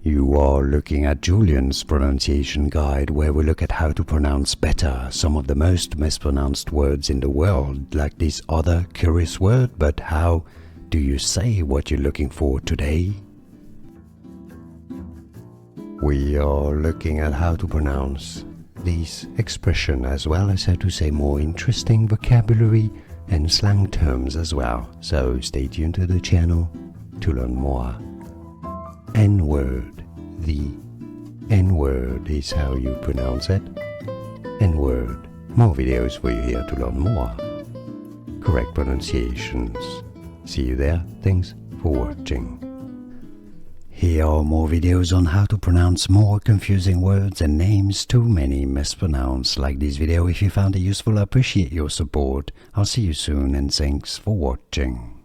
You are looking at Julian's pronunciation guide, where we look at how to pronounce better some of the most mispronounced words in the world, like this other curious word. But how do you say what you're looking for today? We are looking at how to pronounce this expression, as well as how to say more interesting vocabulary and slang terms as well. So stay tuned to the channel to learn more. N-word. The N-word is how you pronounce it. N-word. More videos for you here to learn more correct pronunciations. See you there. Thanks for watching. Here are more videos on how to pronounce more confusing words and names too many mispronounced. Like this video if you found it useful. I appreciate your support. I'll see you soon and thanks for watching.